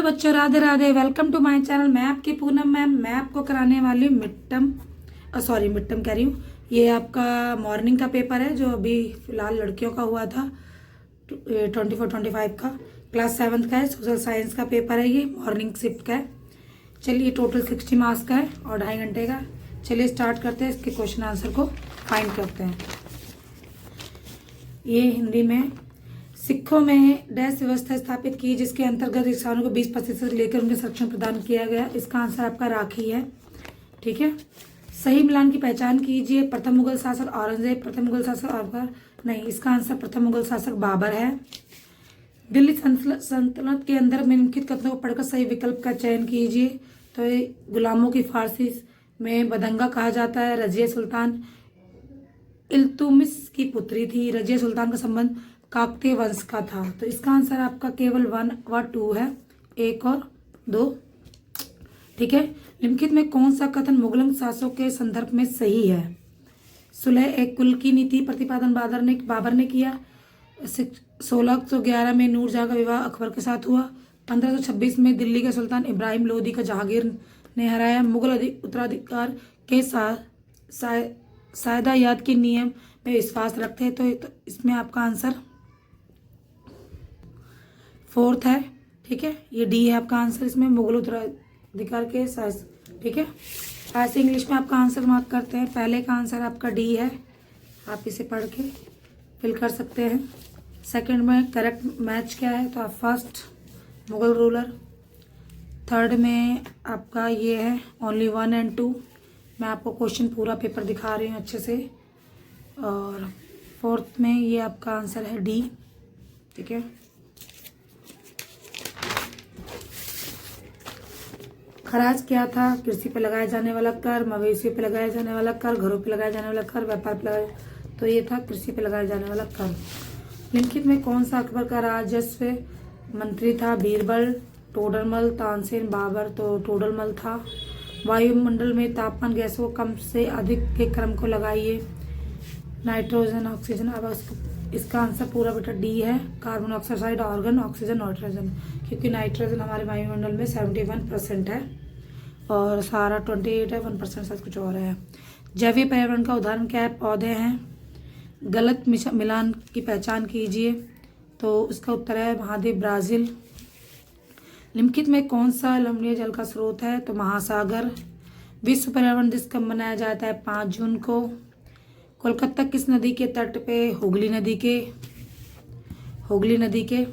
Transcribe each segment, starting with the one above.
बच्चों, Radhe Radhe. Welcome to my channel. मैं आपकी पूनम मैम। मैं आपको कराने वाली हूँ मिड टर्म कह रही हूँ। ये आपका मॉर्निंग का पेपर है जो अभी फिलहाल लड़कियों का हुआ था 24-25 का। क्लास 7th का है। सोशल साइंस का पेपर है। ये मॉर्निंग शिफ्ट का है। चलिए, टोटल 60 मार्क्स का है और 2.5 घंटे का। चलिए स्टार्ट करते हैं। इसके क्वेश्चन आंसर को फाइंड करते हैं। ये हिंदी में, सिखों में डैश व्यवस्था स्थापित की जिसके अंतर्गत किसानों को 20% लेकर उनके संरक्षण प्रदान किया गया। इसका आंसर आपका राखी है। ठीक है। सही मिलान की पहचान कीजिए। प्रथम मुगल शासक औरंगजेब, प्रथम मुगल शासक अकबर नहीं, इसका आंसर प्रथम मुगल शासक बाबर है। दिल्ली सल्तनत के अंदर निम्नलिखित कथनों को पढ़कर सही विकल्प का चयन कीजिए। तो ये गुलामों की फारसी में बदंगा कहा जाता है। रजिया सुल्तान इल्तुमिश की पुत्री थी। रजिया सुल्तान का संबंध काकतीय वंश का था। तो इसका आंसर आपका केवल 1 व 2 है, 1 और 2। ठीक है। निम्नलिखित में कौन सा कथन मुगल शासकों के संदर्भ में सही है? सुलह एक कुल की नीति प्रतिपादन बाबर ने किया। 1611 में नूरजहां का विवाह अकबर के साथ हुआ। 1526 में दिल्ली के सुल्तान इब्राहिम लोदी का जहांगीर ने हराया। मुगल उत्तराधिकार के सायदायाद के नियम में विश्वास रखते हैं। तो इसमें आपका आंसर 4th है। ठीक है। ये डी है आपका आंसर। इसमें मुगल उत्तराधिकार के ठीक है। ऐसे इंग्लिश में आपका आंसर मार्क करते हैं। पहले का आंसर आपका डी है। आप इसे पढ़ के फिल कर सकते हैं। सेकंड में करेक्ट मैच क्या है? तो आप फर्स्ट मुगल रूलर। थर्ड में आपका ये है ओनली 1 and 2। मैं आपको क्वेश्चन पूरा पेपर दिखा रही हूँ अच्छे से। और फोर्थ में ये आपका आंसर है डी। ठीक है। खराज क्या था? कृषि पे लगाया जाने वाला कर, मवेशियों पे लगाया जाने वाला कर, घरों पे लगाया जाने वाला कर, व्यापार पे लगाया। तो ये था कृषि पे लगाया जाने वाला कर। निम्नलिखित में कौन सा अकबर का राजस्व मंत्री था? बीरबल, टोडरमल, तानसेन, बाबर। तो टोडरमल था। वायुमंडल में तापमान गैसों को कम से अधिक के क्रम को लगाइए। Nitrogen, oxygen. अब इसका आंसर पूरा बेटा डी है। Carbon dioxide, organ, oxygen, nitrogen. क्योंकि नाइट्रोजन हमारे वायुमंडल में 71% है और सारा 28 है। 1% शायद कुछ और है। जैविक पर्यावरण का उदाहरण क्या है? पौधे हैं। गलत मिलान की पहचान कीजिए। तो इसका उत्तर है महाद्वीप ब्राजील। निम्नलिखित में कौन सा लवणीय जल का स्रोत है? तो महासागर। विश्व पर्यावरण दिवस कब मनाया जाता है? 5 जून को। कोलकाता किस नदी के तट पे? हुगली नदी के।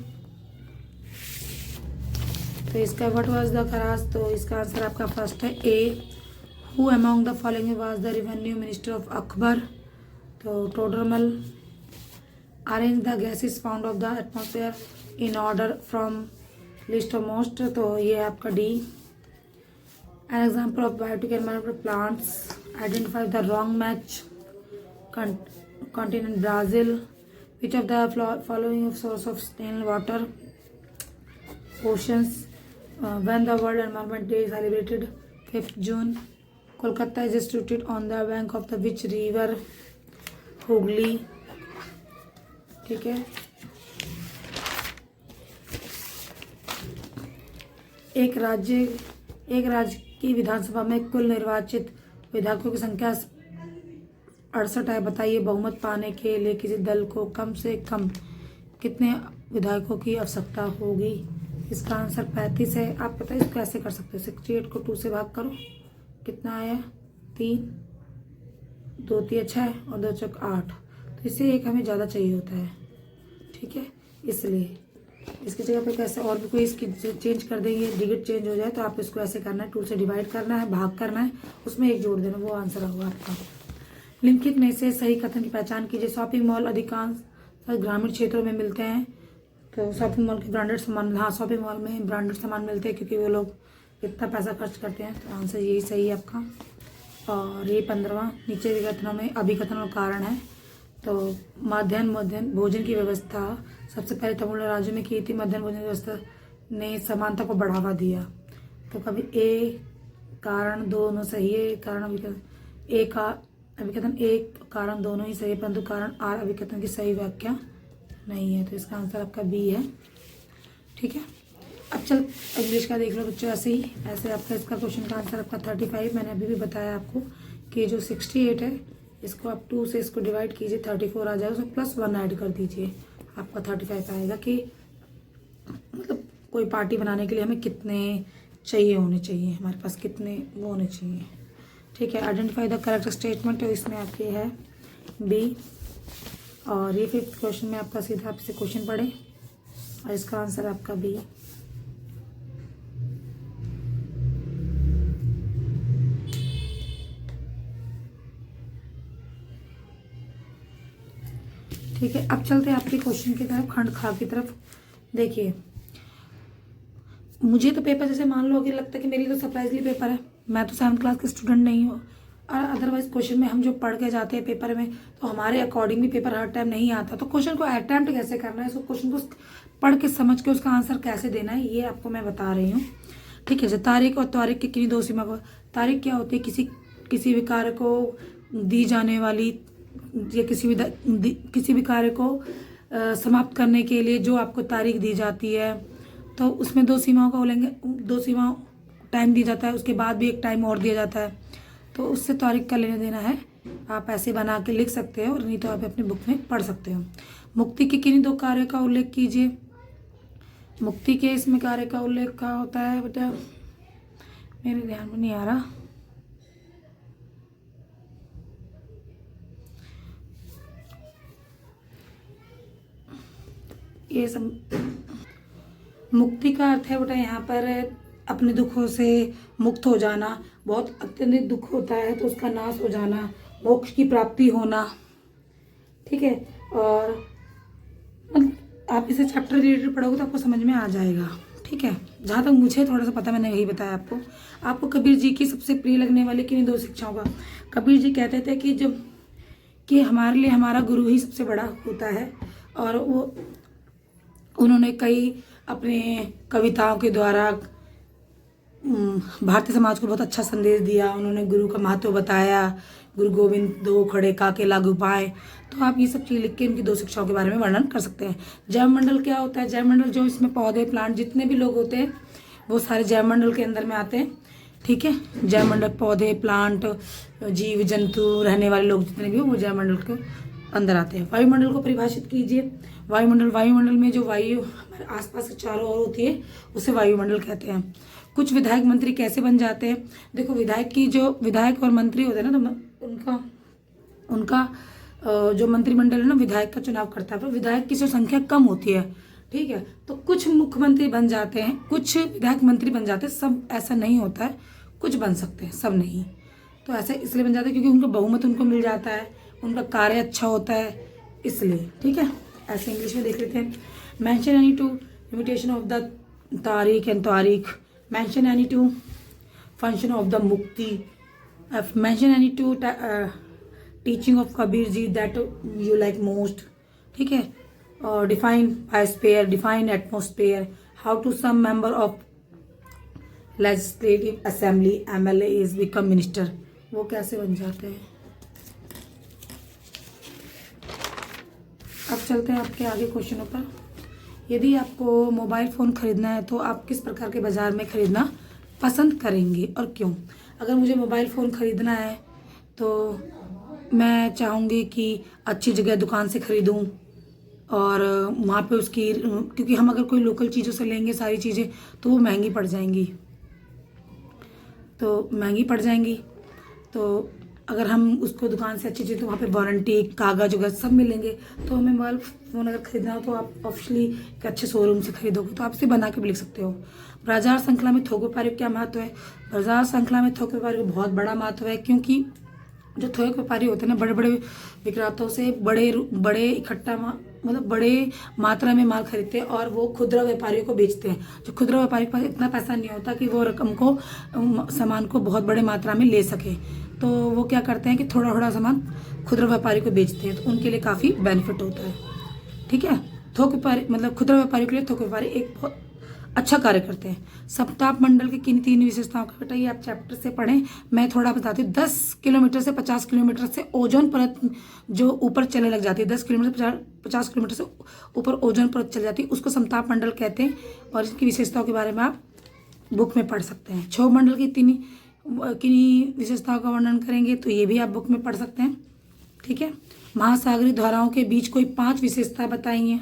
तो इसका व्हाट वाज द खराज? तो इसका आंसर आपका फर्स्ट है A. Who among the following was the revenue minister of Akbar? तो Todarmal. Arrange the gases found of the atmosphere in order from list of most. तो ये है आपका D. An example of biotic environment plants. Identify the wrong match continent Brazil. Which of the following source of stained water? Oceans. When the World Environment Day is celebrated? 5th June. Kolkata is situated on the bank of the which river? Hooghly. ठीक है। एक राज्य की विधानसभा में कुल निर्वाचित विधायकों की संख्या 68 है। बताइए बहुमत पाने के लिए किसी दल को कम से कम कितने विधायकों की आवश्यकता होगी? इसका आंसर 35 है। आप पता है इसको कैसे कर सकते हो? 68 को 2 से भाग करो, कितना आया? 3, 2 3 6 और 2 चौक 8। तो इससे एक हमें ज़्यादा चाहिए होता है। ठीक है। इसलिए इसकी जगह पे कैसे और भी कोई इसकी चेंज कर देंगे, डिजिट चेंज हो जाए तो आप इसको ऐसे करना है, 2 से डिवाइड करना है, भाग करना है, उसमें 1 जोड़ देना, वो आंसर होगा आपका। निम्नलिखित में से सही कथन की पहचान कीजिए। शॉपिंग मॉल अधिकांश ग्रामीण क्षेत्रों में मिलते हैं। तो शॉपिंग मॉल के ब्रांडेड सामान, हाँ शॉपिंग मॉल में ब्रांडेड सामान मिलते हैं क्योंकि वो लोग इतना पैसा खर्च करते हैं। तो आंसर यही सही है आपका। और ये 15वां नीचे विकथनों में अभिकथन और कारण है। तो मध्याह्न भोजन की व्यवस्था सबसे पहले तमिलनाडु राज्य में की थी। मध्याह्न भोजन की व्यवस्था ने समानता को बढ़ावा दिया। तो कभी ए कारण दोनों सही है। कारण अभिकथन एक कारण दोनों ही सही है, परंतु कारण आर अभिकथन की सही व्याख्या नहीं है। तो इसका आंसर आपका बी है। ठीक है। अब चल इंग्लिश का देख लो बच्चों। ऐसे आपका इसका क्वेश्चन का आंसर आपका 35। मैंने अभी भी बताया आपको कि जो 68 है इसको आप 2 से इसको डिवाइड कीजिए, 34 आ जाएगा, उसमें +1 ऐड कर दीजिए, आपका 35 आएगा। कि मतलब कोई पार्टी बनाने के लिए हमें कितने होने चाहिए, हमारे पास कितने वो होने चाहिए। ठीक है, आइडेंटिफाई द करेक्ट स्टेटमेंट, तो इसमें आपके है बी। और ये 5th क्वेश्चन में आपका सीधा आपसे क्वेश्चन पढ़े और इसका आंसर आपका बी। ठीक है, अब चलते हैं आपके क्वेश्चन की तरफ, खंड खा की तरफ। देखिए, मुझे तो पेपर जैसे मान लो कि लगता है कि मेरी तो सरप्राइजली पेपर है, मैं तो 7th क्लास की स्टूडेंट नहीं हूँ, और अदरवाइज क्वेश्चन में हम जो पढ़ के जाते हैं पेपर में, तो हमारे अकॉर्डिंग भी पेपर हर टाइम नहीं आता। तो क्वेश्चन को अटैम्प्ट कैसे करना है, उसको क्वेश्चन को पढ़ के समझ के उसका आंसर कैसे देना है, ये आपको मैं बता रही हूँ। ठीक है, जैसे तारीख और तारीख की किन्हीं 2 सीमा को, तारीख क्या होती है, किसी भी कार्य को दी जाने वाली या किसी भी कार्य को समाप्त करने के लिए जो आपको तारीख दी जाती है, तो उसमें 2 सीमाओं का बोलेंगे, 2 सीमा टाइम दी जाता है, उसके बाद भी एक टाइम और दिया जाता है, तो उससे तारीख का लेना देना है। आप ऐसे बना के लिख सकते हो, और नहीं तो आप अपनी बुक में पढ़ सकते हो। मुक्ति के किन्हीं 2 कार्य का उल्लेख कीजिए। मुक्ति के इसमें कार्य का उल्लेख क्या होता है बेटा, मेरे ध्यान में नहीं आ रहा। ये सब मुक्ति का अर्थ है बेटा यहाँ पर अपने दुखों से मुक्त हो जाना, बहुत अत्यंत दुख होता है तो उसका नाश हो जाना, मोक्ष की प्राप्ति होना। ठीक है, और आप इसे चैप्टर रिलेटेड पढ़ोगे तो आपको समझ में आ जाएगा। ठीक है, जहाँ तक मुझे थोड़ा सा पता मैंने यही बताया आपको। कबीर जी की सबसे प्रिय लगने वाली किन्हीं 2 शिक्षाओं का, कबीर जी कहते थे कि हमारे लिए हमारा गुरु ही सबसे बड़ा होता है, और उन्होंने कई अपने कविताओं के द्वारा भारतीय समाज को बहुत अच्छा संदेश दिया। उन्होंने गुरु का महत्व बताया, गुरु गोविंद 2 खड़े काके लागू पाए। तो आप ये सब चीज़ लिख के उनकी 2 शिक्षाओं के बारे में वर्णन कर सकते हैं। जैव मंडल क्या होता है, जैव मंडल जो इसमें पौधे प्लांट जितने भी लोग होते हैं वो सारे जैव मंडल के अंदर में आते हैं। ठीक है, जैव मंडल पौधे प्लांट जीव जंतु रहने वाले लोग जितने भी हो वो जैव मंडल के अंदर आते हैं। वायुमंडल को परिभाषित कीजिए। वायुमंडल में जो वायु हमारे आसपास के चारों ओर होती है उसे वायुमंडल कहते हैं। कुछ विधायक मंत्री कैसे बन जाते हैं, देखो विधायक और मंत्री होते हैं ना, तो उनका जो मंत्रिमंडल है ना विधायक का चुनाव करता है, तो विधायक की जो संख्या कम होती है। ठीक है, तो कुछ मुख्यमंत्री बन जाते हैं, कुछ विधायक मंत्री बन जाते हैं, सब ऐसा नहीं होता है, कुछ बन सकते हैं सब नहीं। तो ऐसे इसलिए बन जाता है क्योंकि उनका बहुमत उनको मिल जाता है, उनका कार्य अच्छा होता है इसलिए। ठीक है, ऐसे इंग्लिश में देख लेते हैं। Mention any 2 limitation of the Tarikh and Tarikh, mention any 2 function of the mukti, mention any 2 teaching of Kabir ji that you like most. ठीक है, और define biosphere, define atmosphere, how to some member of legislative assembly MLA is become minister, वो कैसे बन जाते हैं। अब चलते हैं आपके आगे क्वेश्चनों पर। यदि आपको मोबाइल फ़ोन खरीदना है तो आप किस प्रकार के बाज़ार में खरीदना पसंद करेंगे और क्यों। अगर मुझे मोबाइल फ़ोन खरीदना है तो मैं चाहूँगी कि अच्छी जगह दुकान से ख़रीदूँ, और वहाँ पे उसकी, क्योंकि हम अगर कोई लोकल चीज़ों से लेंगे सारी चीज़ें तो वो महंगी पड़ जाएंगी। तो अगर हम उसको दुकान से अच्छी चीज़, तो वहाँ पे वारंटी कागज वगैरह सब मिलेंगे। तो हमें मोबाइल फ़ोन अगर खरीदना हो तो आप ऑफिशियली एक अच्छे शोरूम से खरीदोगे तो आप इसे बना के भी लिख सकते हो। बाजार श्रृंखला में थोक व्यापारी का क्या महत्व है। बाजार श्रृंखला में थोक व्यापारी को बहुत बड़ा महत्व है, क्योंकि जो थोक व्यापारी होते हैं ना, बड़े बड़े विक्रेताओं से बड़े इकट्ठा मतलब बड़े मात्रा में माल खरीदते हैं और वो खुदरा व्यापारियों को बेचते हैं। जो खुदरा व्यापारी के पास इतना पैसा नहीं होता कि वो सामान को बहुत बड़े मात्रा में ले सके, तो वो क्या करते हैं कि थोड़ा थोड़ा सामान खुदरा व्यापारी को बेचते हैं, तो उनके लिए काफ़ी बेनिफिट होता है। ठीक है, थोक व्यापारी मतलब खुदरा व्यापारी के लिए थोक व्यापारी एक बहुत अच्छा कार्य करते हैं। सप्ताह मंडल की किन 3 विशेषताओं का बेटा ये आप चैप्टर से पढ़ें। मैं थोड़ा बताती हूँ। 10 किलोमीटर से 50 किलोमीटर से ओजोन परत जो ऊपर चलने लग जाती है, 10 किलोमीटर से 50 किलोमीटर से ऊपर ओजोन परत चल जाती है, उसको समताप मंडल कहते हैं। और इसकी विशेषताओं के बारे में आप बुक में पढ़ सकते हैं। क्षोभ मंडल की किन्हीं विशेषताओं का वर्णन करेंगे तो ये भी आप बुक में पढ़ सकते हैं। ठीक है। महासागरीय धाराओं के बीच कोई 5 विशेषता बताइए।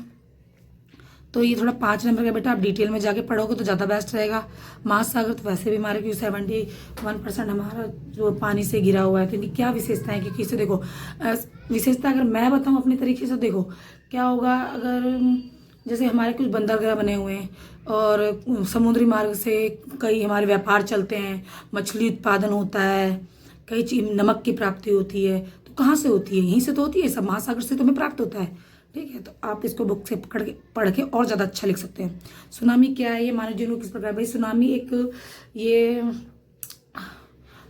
तो ये थोड़ा 5 नंबर का बेटा आप डिटेल में जाके पढ़ोगे तो ज़्यादा बेस्ट रहेगा। महासागर तो वैसे भी हमारे क्योंकि 71% हमारा जो पानी से घिरा हुआ है, तो इनकी क्या विशेषता है, क्योंकि इसे देखो विशेषता अगर मैं बताऊँ अपने तरीके से, देखो क्या होगा अगर जैसे हमारे कुछ बंदरगाह बने हुए हैं और समुद्री मार्ग से कई हमारे व्यापार चलते हैं, मछली उत्पादन होता है, कई चीज नमक की प्राप्ति होती है, तो कहाँ से होती है, यहीं से तो होती है, सब महासागर से तो हमें प्राप्त होता है। ठीक है, तो आप इसको बुक से पढ़ के और ज़्यादा अच्छा लिख सकते हैं। सुनामी क्या है, ये मानव जीवन को किस प्रकार, भाई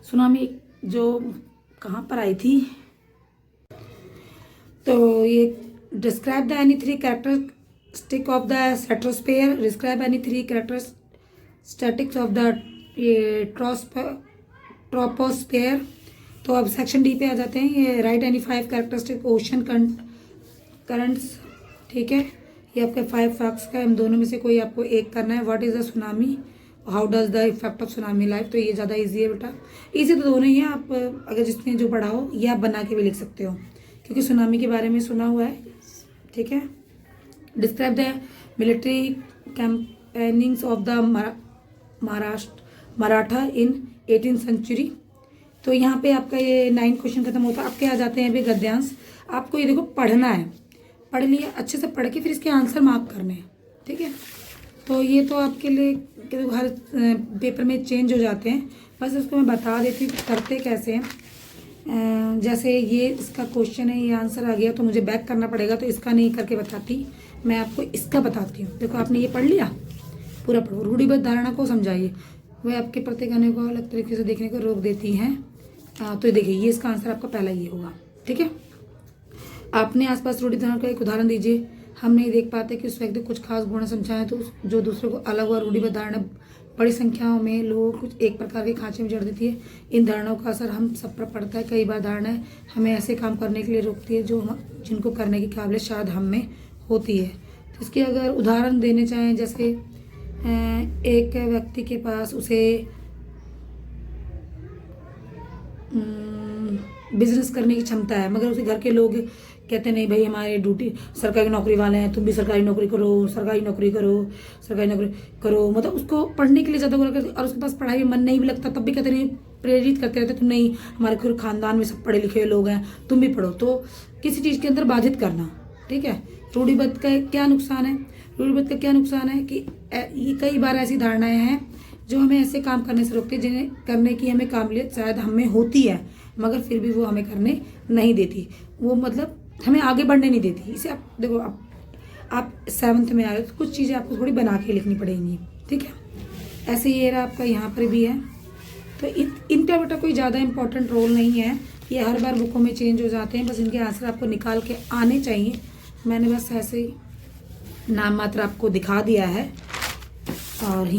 सुनामी जो कहाँ पर आई थी, तो ये describe the any 3 characteristic of the stratosphere, describe any 3 characteristics of the troposphere. तो अब सेक्शन डी पे आ जाते हैं। ये right any 5 characteristic ocean currents. ठीक है, ये आपके 5 फैक्ट्स का, इन दोनों में से कोई आपको एक करना है। What is the tsunami, how does the effect of tsunami life. तो ये ज़्यादा इजी है बेटा, इजी तो दोनों ही है। आप अगर जिसने जो पढ़ा हो ये आप बना के भी लिख सकते हो, क्योंकि सुनामी के बारे में सुना हुआ है। ठीक है। Describe the military campaignings of the Maratha in 18th century. तो यहाँ पे आपका ये 9 क्वेश्चन खत्म होता है। आपके आ जाते हैं अभी गद्यांश। आपको ये देखो पढ़ना है, पढ़ लिया अच्छे से, पढ़ के फिर इसके आंसर मार्क करने हैं। ठीक है, तो ये तो आपके लिए हर पेपर में चेंज हो जाते हैं, बस उसको मैं बता देती हूँ करते कैसे हैं। जैसे ये इसका क्वेश्चन है, ये आंसर आ गया तो मुझे बैक करना पड़ेगा, तो इसका नहीं करके बताती, मैं आपको इसका बताती हूँ। देखो आपने ये पढ़ लिया, पूरा पढ़ो। रूढ़िबद्ध धारणा को समझाइए, वह आपके प्रत्येक आने को अलग तरीके से देखने को रोक देती हैं। तो देखिए ये इसका आंसर आपका पहला ये होगा। ठीक है, आपने आसपास रूढ़िबद्ध धारणा का एक उदाहरण दीजिए। हम नहीं देख पाते कि उस व्यक्ति को कुछ खास गुण समझाएं तो जो दूसरों को अलग हुआ। रूढ़िबद्ध धारणा बड़ी संख्याओं में लोगों को कुछ एक प्रकार के खांचे में जड़ देती है। इन धारणाओं का असर हम सब पर पड़ता है। कई बार धारणाएं हमें ऐसे काम करने के लिए रोकती है जिनको करने की काबिलियत शायद हम में होती है। तो इसके अगर उदाहरण देने चाहें, जैसे एक व्यक्ति के पास उसे बिजनेस करने की क्षमता है, मगर उसे घर के लोग कहते नहीं भाई हमारे ड्यूटी सरकारी नौकरी वाले हैं, तुम भी सरकारी नौकरी करो, सरकारी नौकरी करो, मतलब उसको पढ़ने के लिए ज़्यादा वो करते, और उसके पास पढ़ाई में मन नहीं भी लगता तब भी कहते नहीं, प्रेरित करते रहते, तुम नहीं, हमारे खुद खानदान में सब पढ़े लिखे लोग हैं, तुम भी पढ़ो। तो किसी चीज़ के अंदर बाधित करना। ठीक है, रूढ़िबद्ध का क्या नुकसान है, रूढ़िबद्ध का क्या नुकसान है कि ये कई बार ऐसी धारणाएं हैं जो हमें ऐसे काम करने से रोकती है जिन्हें करने की हमें काबिलियत शायद हमें होती है, मगर फिर भी वो हमें करने नहीं देती, वो मतलब हमें आगे बढ़ने नहीं देती। इसे आप देखो, आप 7th में आ रहे हो तो कुछ चीज़ें आपको थोड़ी बना के लिखनी पड़ेंगी। ठीक है, ऐसे ये रहा आपका, यहाँ पर भी है। तो इनका बेटा कोई ज़्यादा इंपॉर्टेंट रोल नहीं है, ये हर बार बुकों में चेंज हो जाते हैं, बस इनके आंसर आपको निकाल के आने चाहिए। मैंने बस ऐसे ही नाम मात्र आपको दिखा दिया है। और ही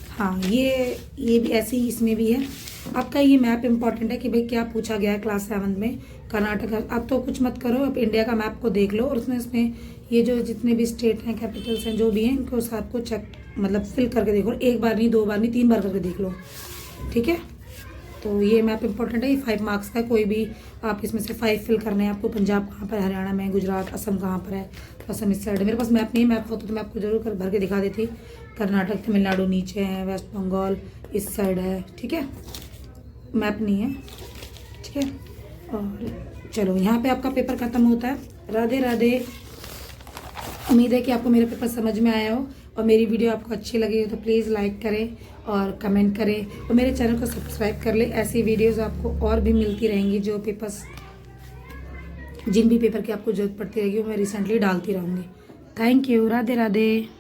हाँ, ये भी ऐसे ही इसमें भी है। आपका ये मैप इंपॉर्टेंट है कि भाई क्या पूछा गया है क्लास 7 में कर्नाटक। अब तो कुछ मत करो, अब इंडिया का मैप को देख लो और उसमें ये जो जितने भी स्टेट हैं, कैपिटल्स हैं, जो भी हैं, इनको सबको चेक मतलब फिल करके देखो। 1 बार नहीं, 2 बार नहीं, 3 बार करके देख लो। ठीक है, तो ये मैप इंपॉर्टेंट है। ये 5 मार्क्स का, कोई भी आप इसमें से 5 फिल करने हैं आपको। पंजाब कहाँ पर है, हरियाणा में, गुजरात, असम कहाँ पर है, असम इस साइड है। मेरे पास मैप नहीं है, मैप होता तो मैं आपको जरूर भर के दिखा देती। कर्नाटक, तमिलनाडु नीचे है, वेस्ट बंगाल इस साइड है। ठीक है, मैप नहीं है। ठीक है, और चलो यहाँ पे आपका पेपर ख़त्म होता है। राधे राधे। उम्मीद है कि आपको मेरा पेपर समझ में आया हो, और मेरी वीडियो आपको अच्छी लगी हो तो प्लीज़ लाइक करें और कमेंट करें, और मेरे चैनल को सब्सक्राइब कर ले। ऐसी वीडियोस आपको और भी मिलती रहेंगी, जो पेपर्स जिन भी पेपर की आपको ज़रूरत पड़ती रहेगी वो मैं रिसेंटली डालती रहूँगी। Thank you. राधे राधे।